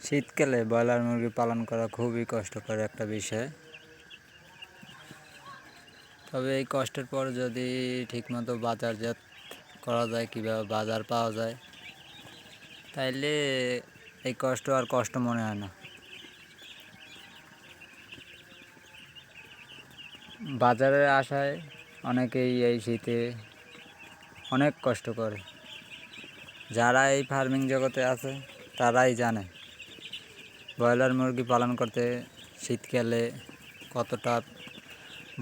শীতকালে ব্রয়লার মুরগি পালন করা খুবই কষ্টকর একটা বিষয়। তবে এই কষ্টের পর যদি ঠিকমতো বাজারজাত করা যায়, কীভাবে বাজার পাওয়া যায়, তাইলে এই কষ্ট আর কষ্ট মনে হয় না। বাজারের আশায় অনেকেই এই শীতে অনেক কষ্ট করে। যারা এই ফার্মিং জগতে আছে তারাই জানে ব্রয়লার মুরগি পালন করতে শীতকালে কতটা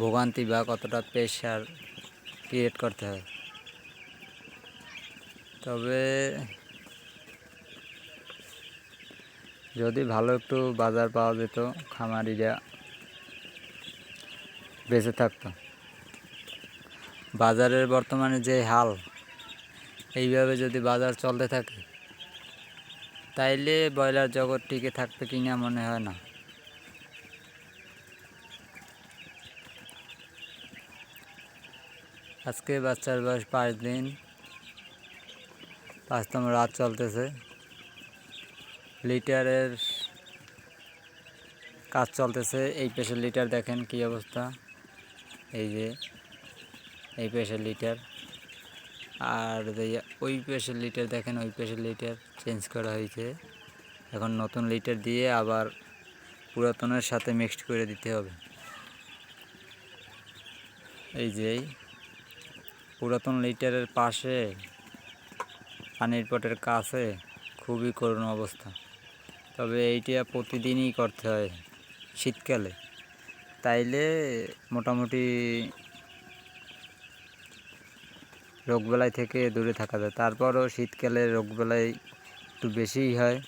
ভোগান্তি বা কতটা প্রেশার ক্রিয়েট করতে হয়। তবে যদি ভালো একটু বাজার পাওয়া যেত, খামারিরা বেঁচে থাকতো। বাজারের বর্তমানে যে হাল, এইভাবে যদি বাজার চলতে থাকে তাইলে ব্রয়লার জগৎ টিকে থাকবে কিনা মনে হয় না। আজকে বাচ্চার বয়স 5 দিন, 5তম রাত চলতেছে। লিটারের কাজ চলতেছে। এই পেশের লিটার দেখেন কি অবস্থা, এই যে এই পেশের লিটার, আর ওই পেশের লিটার দেখেন, ওই পেশের লিটার চেঞ্জ করা হয়েছে। এখন নতুন লিটার দিয়ে আবার পুরাতনের সাথে মিক্সড করে দিতে হবে। এই যে পুরাতন লিটারের পাশে পানির পটের কাছে খুবই করুণ অবস্থা। তবে এইটা প্রতিদিনই করতে হয় শীতকালে, তাইলে মোটামুটি রোগবালাই থেকে দূরে থাকা যায়। তারপরও শীতকালে রোগবালাই একটু বেশিই হয়,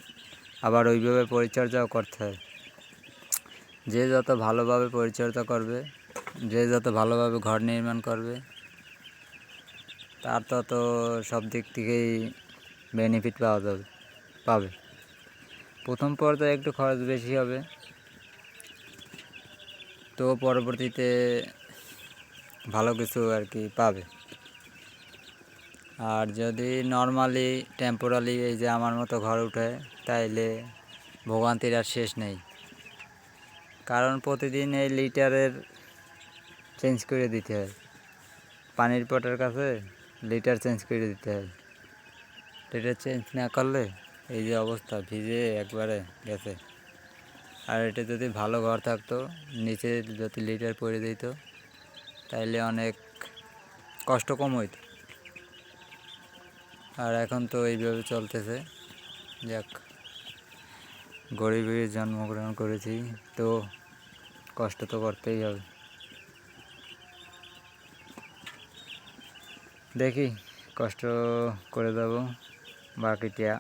আবার ওইভাবে পরিচর্যাও করতে হয়। যে যত ভালোভাবে পরিচর্যা করবে, যে যত ভালোভাবে ঘর নির্মাণ করবে, তার তত সব দিক থেকেই বেনিফিট পাবে। প্রথম পর্যায়ে একটু খরচ বেশি হবে, তো পরবর্তীতে ভালো কিছু আর কি পাবে। আর যদি নর্মালি টেম্পোরারি এই যে আমার মতো ঘর উঠে, তাইলে ভোগান্তির আর শেষ নেই। কারণ প্রতিদিন এই লিটারের চেঞ্জ করে দিতে হয়, পানির পটের কাছে লিটার চেঞ্জ করে দিতে হয়। লিটার চেঞ্জ না করলে এই যে অবস্থা, ভিজে একবারে গেছে। আর এটা যদি ভালো ঘর থাকতো, নিচে যদি লিটার পরে দিত, তাইলে অনেক কষ্ট কম হইতো। আর এখন তো এইভাবে চলতেছে। যাক, গরিবের জন্মগ্রহণ করেছি, তো কষ্ট তো করতেই হবে। দেখি, কষ্ট করে যাব, বাকিটা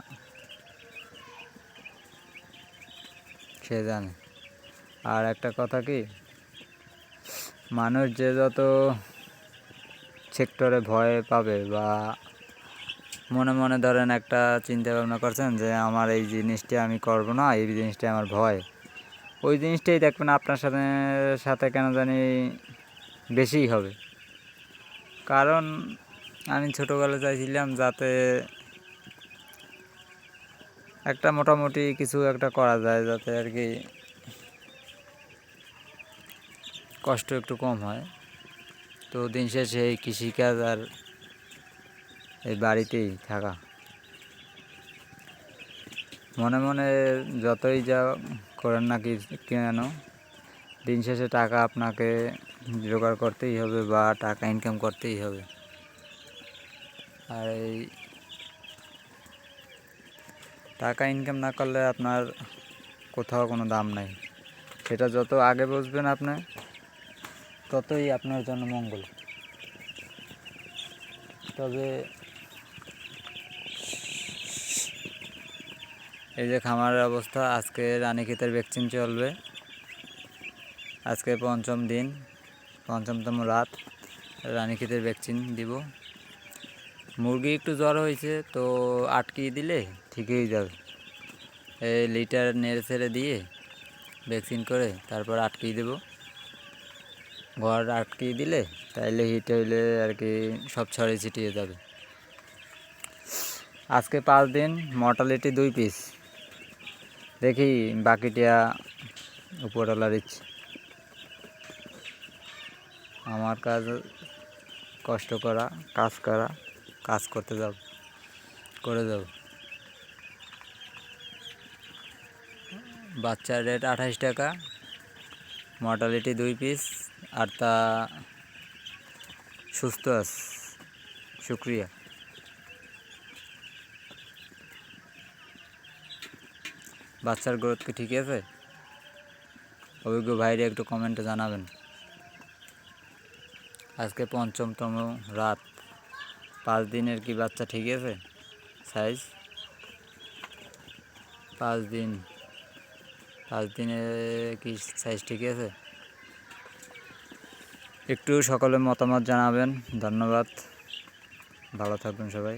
সে জানে। আর একটা কথা কি, মানুষ যে যত সেক্টরে ভয় পাবে বা মনে মনে ধরেন একটা চিন্তা ভাবনা করছেন যে আমার এই জিনিসটা আমি করব না, এই জিনিসটা আমার ভয়, ওই জিনিসটাই দেখবেন আপনার সাথে সাথে কেন জানি বেশিই হবে। কারণ আমি ছোটোবেলা চাইছিলাম যাতে একটা মোটামুটি কিছু একটা করা যায়, যাতে আর কি কষ্ট একটু কম হয়। তো দিন শেষে এই কৃষিকাজ আর এই বাড়িতেই থাকা, মনে মনে যতই যা করেন না কেন, দিন শেষে টাকা আপনাকে জোগাড় করতেই হবে বা টাকা ইনকাম করতেই হবে। আর এই টাকা ইনকাম না করলে আপনার কোথাও কোনো দাম নাই। সেটা যত আগে বুঝবেন আপনি, ততই আপনার জন্য মঙ্গল। তবে এই যে খামারের অবস্থা, আজকে রানীক্ষেতের ভ্যাকসিন চলবে। আজকে 5ম দিন, 5তম রাত, রানীক্ষেতের ভ্যাকসিন দিব। মুরগি একটু জ্বর হয়েছে, তো আটকিয়ে দিলে ঠিক হয়ে যাবে। এই লিটার নেড়ে ছেড়ে দিয়ে ভ্যাকসিন করে তারপর আটকিয়ে দেব। ঘর আটকিয়ে দিলে তাইলে হিট হইলে আর কি সব ছড়িয়ে ছিটিয়ে যাবে। আজকে 5 দিন, মর্টালিটি 2 পিস। দেখি বাকিটা উপরওয়ালার ইচ্ছে। আমার কাজ কষ্ট করা, কাজ করতে যাব, করে যাব। বাচ্চার রেট 28 টাকা, মর্টালিটি 2 পিস, আর তা সুস্থ আছে। শুক্রিয়া। বাচ্চার গ্রোথ কি ঠিক আছে? অভিজ্ঞ ভাইরে একটু কমেন্টে জানাবেন। আজকে ৫ম রাত, 5 দিনের কি বাচ্চা ঠিক আছে? সাইজ 5 দিনে কি সাইজ ঠিক আছে? একটু সকলে মতামত জানাবেন। ধন্যবাদ, ভালো থাকবেন সবাই।